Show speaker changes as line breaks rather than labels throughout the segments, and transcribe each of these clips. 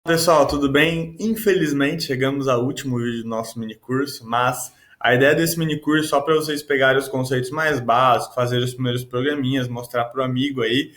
Pessoal, tudo bem? Infelizmente chegamos ao último vídeo do nosso mini curso, mas a ideia desse mini curso é só para vocês pegarem os conceitos mais básicos, fazer os primeiros programinhas, mostrar para o amigo aí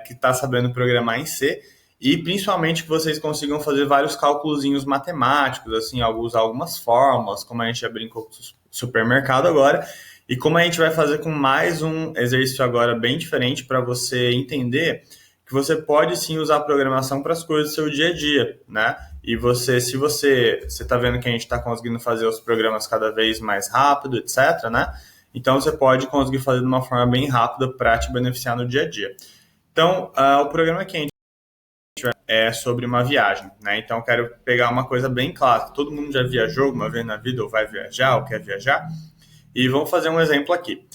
que está sabendo programar em C e principalmente que vocês consigam fazer vários cálculozinhos matemáticos, assim, usar algumas fórmulas, como a gente já brincou com o supermercado agora, e como a gente vai fazer com mais um exercício agora bem diferente para você entender que você pode sim usar a programação para as coisas do seu dia a dia, né? E se você está vendo que a gente está conseguindo fazer os programas cada vez mais rápido, etc., né? Então você pode conseguir fazer de uma forma bem rápida para te beneficiar no dia a dia. Então, o programa que a gente é sobre uma viagem, né? Então eu quero pegar uma coisa bem clássica. Todo mundo já viajou uma vez na vida, ou vai viajar, ou quer viajar. E vamos fazer um exemplo aqui.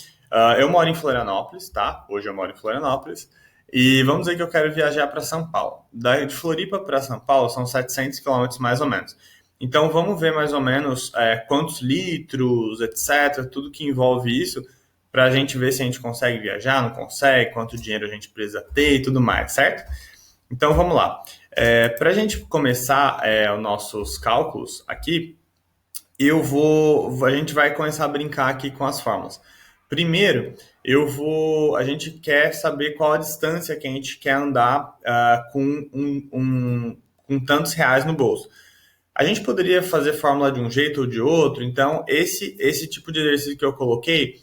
Eu moro em Florianópolis, tá? Hoje eu moro em Florianópolis. E vamos dizer que eu quero viajar para São Paulo. De Floripa para São Paulo são 700 quilômetros mais ou menos. Então vamos ver mais ou menos quantos litros, etc., tudo que envolve isso, para a gente ver se a gente consegue viajar, não consegue, quanto dinheiro a gente precisa ter e tudo mais, certo? Então vamos lá. Para a gente começar os nossos cálculos aqui, a gente vai começar a brincar aqui com as fórmulas. Primeiro, a gente quer saber qual a distância que a gente quer andar com tantos reais no bolso. A gente poderia fazer fórmula de um jeito ou de outro, então esse tipo de exercício que eu coloquei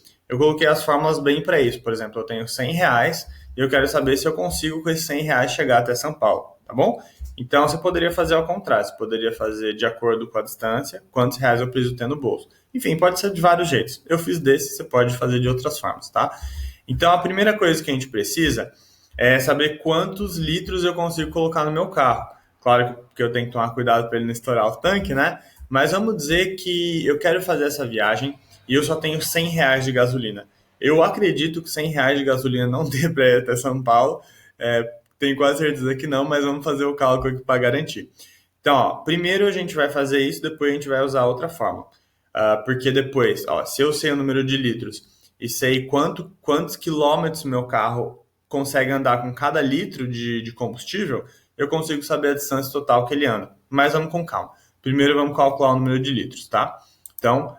as fórmulas bem para isso. Por exemplo, eu tenho 100 reais e eu quero saber se eu consigo com esses 100 reais chegar até São Paulo, tá bom? Então você poderia fazer ao contrário, você poderia fazer de acordo com a distância, quantos reais eu preciso ter no bolso. Enfim, pode ser de vários jeitos. Eu fiz desse, você pode fazer de outras formas, tá? Então a primeira coisa que a gente precisa é saber quantos litros eu consigo colocar no meu carro. Claro que eu tenho que tomar cuidado para ele não estourar o tanque, né? Mas vamos dizer que eu quero fazer essa viagem e eu só tenho 100 reais de gasolina. Eu acredito que 100 reais de gasolina não dê para ir até São Paulo. Tenho quase certeza que não, mas vamos fazer o cálculo aqui para garantir. Então, primeiro a gente vai fazer isso, depois a gente vai usar outra forma. Porque depois, se eu sei o número de litros e sei quantos quilômetros meu carro consegue andar com cada litro de combustível, eu consigo saber a distância total que ele anda. Mas vamos com calma. Primeiro vamos calcular o número de litros, tá? Então,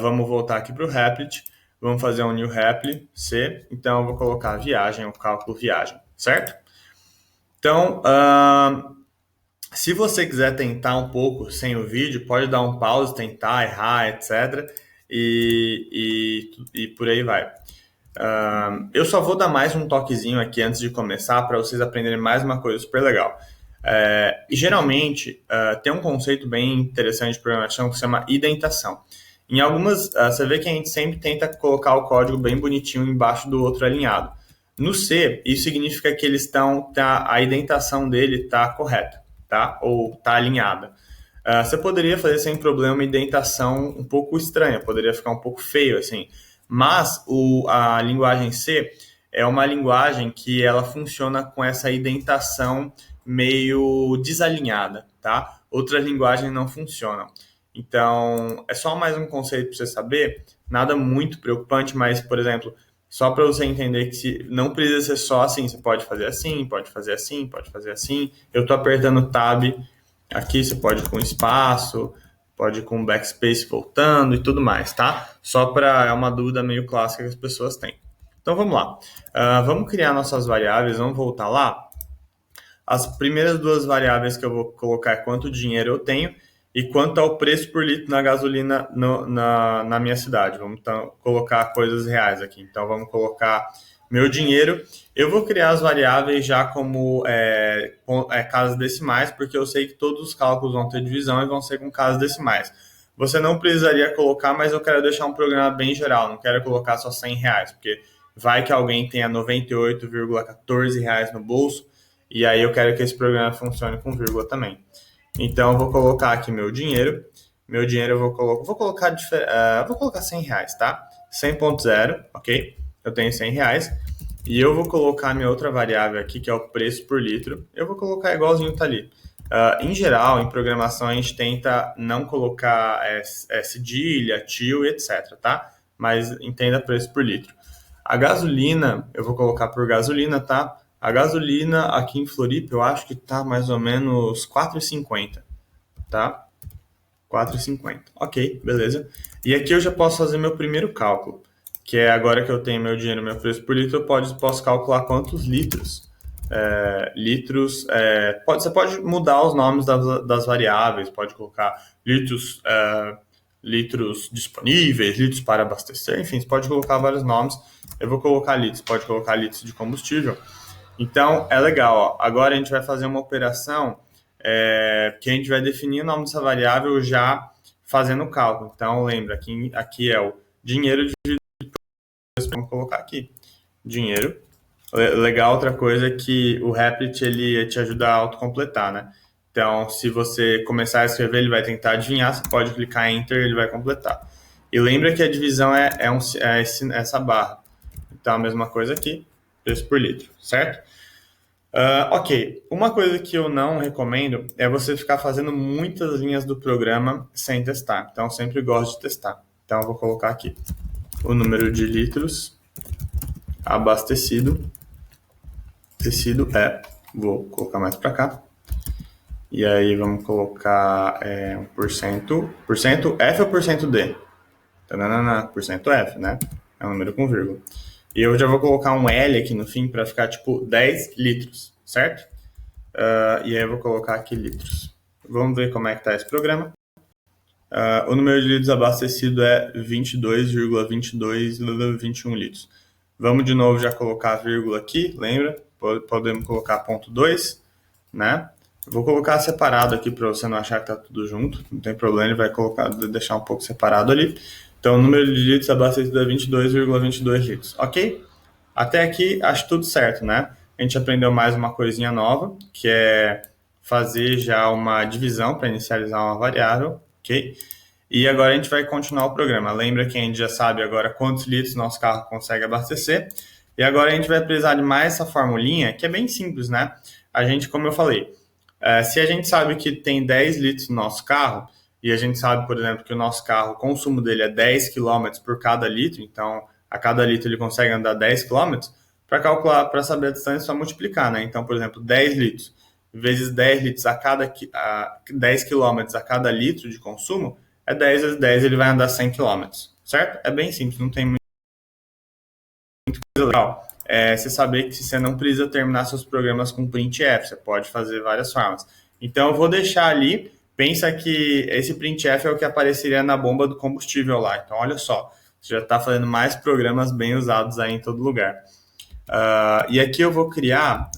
vamos voltar aqui para o Replit. Vamos fazer um new Replit, C. Então, eu vou colocar viagem, o cálculo viagem, certo? Então, se você quiser tentar um pouco sem o vídeo, pode dar um pause, tentar, errar, etc. E por aí vai. Eu só vou dar mais um toquezinho aqui antes de começar para vocês aprenderem mais uma coisa super legal. E geralmente tem um conceito bem interessante de programação que se chama indentação. Em algumas, você vê que a gente sempre tenta colocar o código bem bonitinho embaixo do outro alinhado. No C, isso significa que a indentação dele está correta, tá? Ou está alinhada. Você poderia fazer sem problema uma indentação um pouco estranha, poderia ficar um pouco feio assim. Mas a linguagem C é uma linguagem que ela funciona com essa indentação meio desalinhada, tá? Outras linguagens não funcionam. Então, é só mais um conceito para você saber, nada muito preocupante, mas, por exemplo, só para você entender que não precisa ser só assim, você pode fazer assim, pode fazer assim, pode fazer assim. Eu estou apertando Tab aqui, você pode com espaço, pode com backspace voltando e tudo mais, tá? É uma dúvida meio clássica que as pessoas têm. Então vamos lá. Vamos criar nossas variáveis, vamos voltar lá. As primeiras duas variáveis que eu vou colocar é quanto dinheiro eu tenho e quanto é o preço por litro na gasolina na minha cidade. Vamos então colocar coisas reais aqui. Então vamos colocar meu dinheiro. Eu vou criar as variáveis já como casas decimais, porque eu sei que todos os cálculos vão ter divisão e vão ser com casas decimais. Você não precisaria colocar, mas eu quero deixar um programa bem geral, não quero colocar só 100 reais, porque vai que alguém tenha 98,14 reais no bolso, e aí eu quero que esse programa funcione com vírgula também. Então eu vou colocar aqui meu dinheiro. Meu dinheiro eu vou colocar 100 reais, tá? 100.0, ok? Eu tenho 100 reais. E eu vou colocar minha outra variável aqui, que é o preço por litro. Eu vou colocar igualzinho tá ali. Em geral, em programação, a gente tenta não colocar cedilha, til, etc, tá? Mas entenda preço por litro. A gasolina, eu vou colocar por gasolina, tá? A gasolina aqui em Floripa eu acho que tá mais ou menos 4,50, tá? 4,50. Ok, beleza. E aqui eu já posso fazer meu primeiro cálculo, que é agora que eu tenho meu dinheiro, meu preço por litro, eu posso calcular quantos litros. Você pode mudar os nomes das variáveis, pode colocar litros, litros disponíveis, litros para abastecer, enfim, você pode colocar vários nomes. Eu vou colocar litros, pode colocar litros de combustível. Então, é legal. Ó. Agora a gente vai fazer uma operação que a gente vai definir o nome dessa variável já fazendo o cálculo. Então, lembra, aqui é o dinheiro dividido por... Vamos colocar aqui. Dinheiro. Legal, outra coisa é que o Replit, ele te ajuda a autocompletar, né? Então, se você começar a escrever, ele vai tentar adivinhar, você pode clicar em Enter, ele vai completar. E lembra que a divisão é essa barra. Então, a mesma coisa aqui, preço por litro, certo? Ok, uma coisa que eu não recomendo é você ficar fazendo muitas linhas do programa sem testar. Então, eu sempre gosto de testar. Então, eu vou colocar aqui o número de litros abastecido. Vou colocar mais para cá. E aí, vamos colocar 1%. Porcento F ou porcento D? Porcento F, né? É um número com vírgula. E eu já vou colocar um L aqui no fim para ficar tipo 10 litros, certo? E aí eu vou colocar aqui litros. Vamos ver como é que está esse programa. O número de litros abastecido é 22,2221 litros. Vamos de novo já colocar a vírgula aqui, lembra? Podemos colocar ponto 2, né? Vou colocar separado aqui para você não achar que está tudo junto. Não tem problema, ele vai deixar um pouco separado ali. Então, o número de litros abastecido é 22,22 litros. Ok? Até aqui, acho tudo certo, né? A gente aprendeu mais uma coisinha nova, que é fazer já uma divisão para inicializar uma variável, ok? E agora a gente vai continuar o programa. Lembra que a gente já sabe agora quantos litros nosso carro consegue abastecer. E agora a gente vai precisar de mais essa formulinha, que é bem simples, né? A gente, como eu falei, se a gente sabe que tem 10 litros no nosso carro, e a gente sabe, por exemplo, que o nosso carro, o consumo dele é 10 km por cada litro, então a cada litro ele consegue andar 10 km, para calcular, para saber a distância, é só multiplicar, né? Então, por exemplo, 10 litros vezes 10 litros 10 km a cada litro de consumo, 10 vezes 10, ele vai andar 100 km, certo? É bem simples, não tem muito coisa legal. Você saber que você não precisa terminar seus programas com printf, você pode fazer várias formas. Então, eu vou deixar ali, pensa que esse printf é o que apareceria na bomba do combustível lá. Então, olha só, você já está fazendo mais programas bem usados aí em todo lugar. E aqui eu vou criar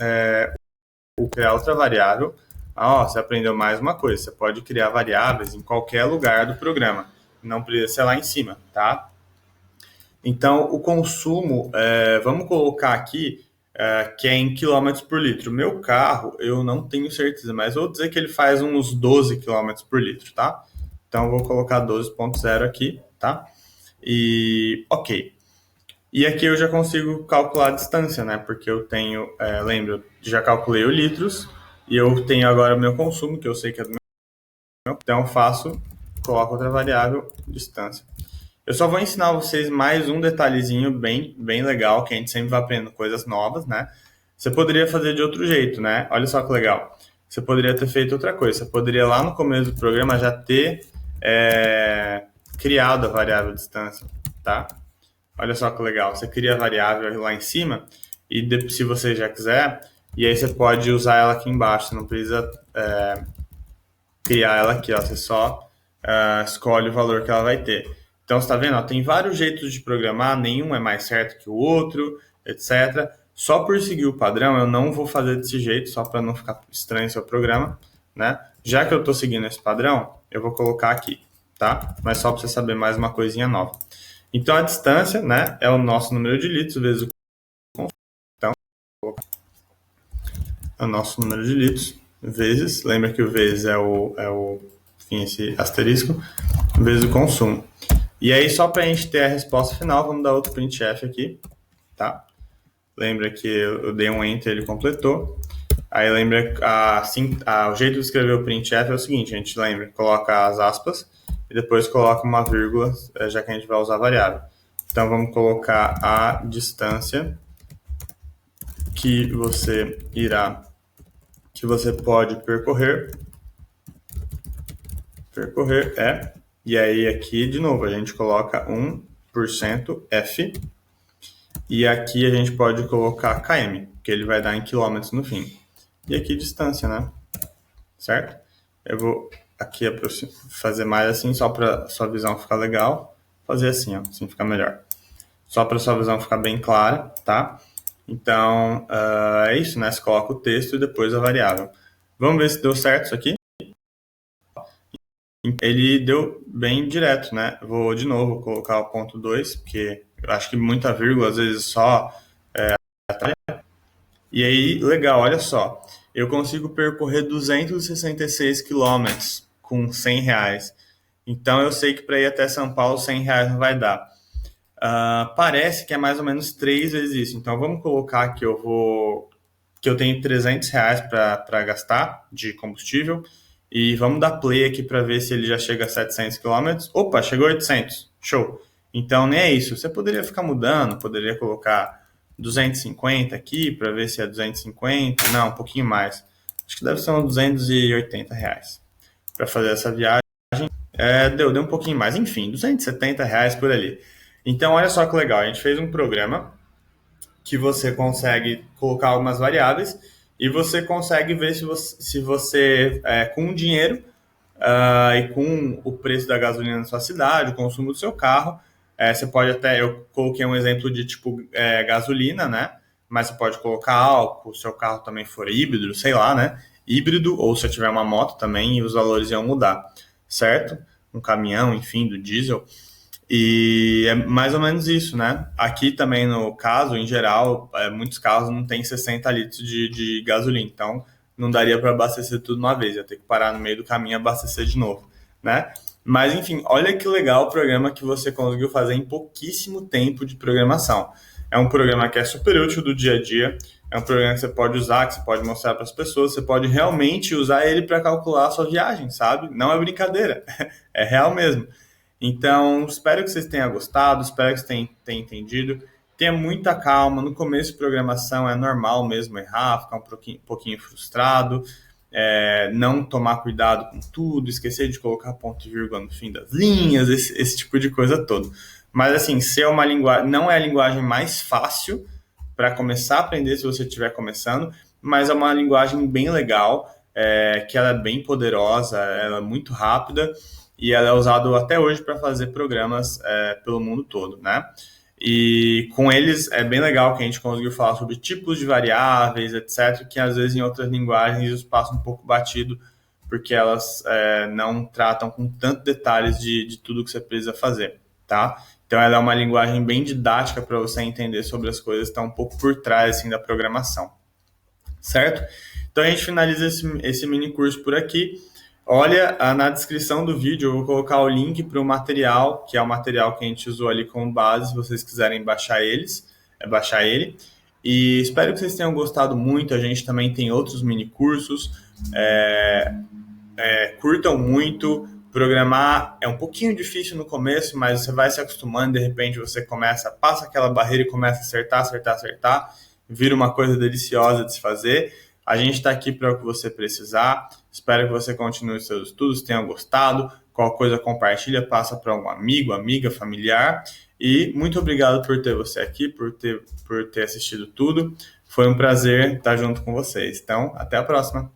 outra variável. Você aprendeu mais uma coisa, você pode criar variáveis em qualquer lugar do programa, não precisa ser lá em cima, tá? Então, o consumo, vamos colocar aqui, que é em quilômetros por litro. Meu carro, eu não tenho certeza, mas vou dizer que ele faz uns 12 quilômetros por litro, tá? Então, eu vou colocar 12,0 aqui, tá? E, ok. E aqui eu já consigo calcular a distância, né? Porque eu tenho, lembra, já calculei o litros, e eu tenho agora o meu consumo, que eu sei que é do meu. Então, coloco outra variável, distância. Eu só vou ensinar vocês mais um detalhezinho bem legal, que a gente sempre vai aprendendo coisas novas, né? Você poderia fazer de outro jeito, né? Olha só que legal. Você poderia ter feito outra coisa. Você poderia, lá no começo do programa, já ter criado a variável distância, tá? Olha só que legal. Você cria a variável lá em cima, e se você já quiser, e aí você pode usar ela aqui embaixo. Você não precisa criar ela aqui, ó. Você só escolhe o valor que ela vai ter. Então, você está vendo? Ó, tem vários jeitos de programar, nenhum é mais certo que o outro, etc. Só por seguir o padrão, eu não vou fazer desse jeito, só para não ficar estranho o seu programa, né? Já que eu estou seguindo esse padrão, eu vou colocar aqui, tá? Mas só para você saber mais uma coisinha nova. Então, a distância, né, é o nosso número de litros vezes o consumo. Então, é o nosso número de litros vezes, lembra que o vezes enfim, esse asterisco, vezes o consumo. E aí, só para a gente ter a resposta final, vamos dar outro printf aqui, tá? Lembra que eu dei um enter, ele completou. Aí lembra, o jeito de escrever o printf é o seguinte, a gente lembra, coloca as aspas e depois coloca uma vírgula, já que a gente vai usar a variável. Então, vamos colocar a distância que você pode percorrer e aí aqui de novo a gente coloca 1% F, e aqui a gente pode colocar km, que ele vai dar em quilômetros no fim. E aqui distância, né? Certo? Eu vou aqui fazer mais assim, só para sua visão ficar legal. Fazer assim, ó, assim fica melhor. Só para sua visão ficar bem clara, tá? Então, é isso, né? Você coloca o texto e depois a variável. Vamos ver se deu certo isso aqui. Ele deu bem direto, né? Vou de novo colocar o ponto 2, porque eu acho que muita vírgula, às vezes só atrapalha. E aí, legal, olha só. Eu consigo percorrer 266 quilômetros com R$ 100. Então, eu sei que para ir até São Paulo, R$ 100 não vai dar. Parece que é mais ou menos 3 vezes isso. Então, vamos colocar que eu tenho R$ 300 para gastar de combustível. E vamos dar play aqui para ver se ele já chega a 700 quilômetros. Opa, chegou a 800. Show. Então, nem é isso. Você poderia ficar mudando, poderia colocar 250 aqui para ver se é 250. Não, um pouquinho mais. Acho que deve ser uns R$ 280 para fazer essa viagem. Deu um pouquinho mais. Enfim, R$ 270 por ali. Então, olha só que legal. A gente fez um programa que você consegue colocar algumas variáveis e você consegue ver se você com o dinheiro e com o preço da gasolina na sua cidade, o consumo do seu carro, você pode até, eu coloquei um exemplo de tipo gasolina, né? Mas você pode colocar álcool, se o seu carro também for híbrido, sei lá, né? Híbrido, ou se eu tiver uma moto também, os valores iam mudar, certo? Um caminhão, enfim, do diesel. E é mais ou menos isso, né? Aqui também no caso, em geral, muitos carros não tem 60 litros de gasolina, então não daria para abastecer tudo de uma vez, ia ter que parar no meio do caminho e abastecer de novo, né? Mas enfim, olha que legal o programa que você conseguiu fazer em pouquíssimo tempo de programação. É um programa que é super útil do dia a dia, é um programa que você pode usar, que você pode mostrar para as pessoas, você pode realmente usar ele para calcular a sua viagem, sabe? Não é brincadeira, é real mesmo. Então, espero que vocês tenham gostado, espero que vocês tenham entendido. Tenha muita calma, no começo de programação é normal mesmo errar, ficar um pouquinho frustrado, não tomar cuidado com tudo, esquecer de colocar ponto e vírgula no fim das linhas, esse tipo de coisa todo. Mas assim, ser uma linguagem, não é a linguagem mais fácil para começar a aprender se você estiver começando, mas é uma linguagem bem legal, que ela é bem poderosa, ela é muito rápida, e ela é usada até hoje para fazer programas pelo mundo todo, né? E com eles é bem legal que a gente conseguiu falar sobre tipos de variáveis, etc., que às vezes em outras linguagens isso passa um pouco batido, porque elas não tratam com tanto detalhes de tudo que você precisa fazer, tá? Então ela é uma linguagem bem didática para você entender sobre as coisas que estão um pouco por trás assim, da programação, certo? Então a gente finaliza esse mini curso por aqui. Olha, na descrição do vídeo eu vou colocar o link para o material, que é o material que a gente usou ali como base, se vocês quiserem baixar ele. E espero que vocês tenham gostado muito. A gente também tem outros mini cursos. Curtam muito. Programar é um pouquinho difícil no começo, mas você vai se acostumando, de repente você passa aquela barreira e começa a acertar, vira uma coisa deliciosa de se fazer. A gente está aqui para o que você precisar. Espero que você continue seus estudos, tenha gostado. Qualquer coisa, compartilha, passa para um amigo, amiga, familiar. E muito obrigado por ter você aqui, por ter assistido tudo. Foi um prazer estar junto com vocês. Então, até a próxima.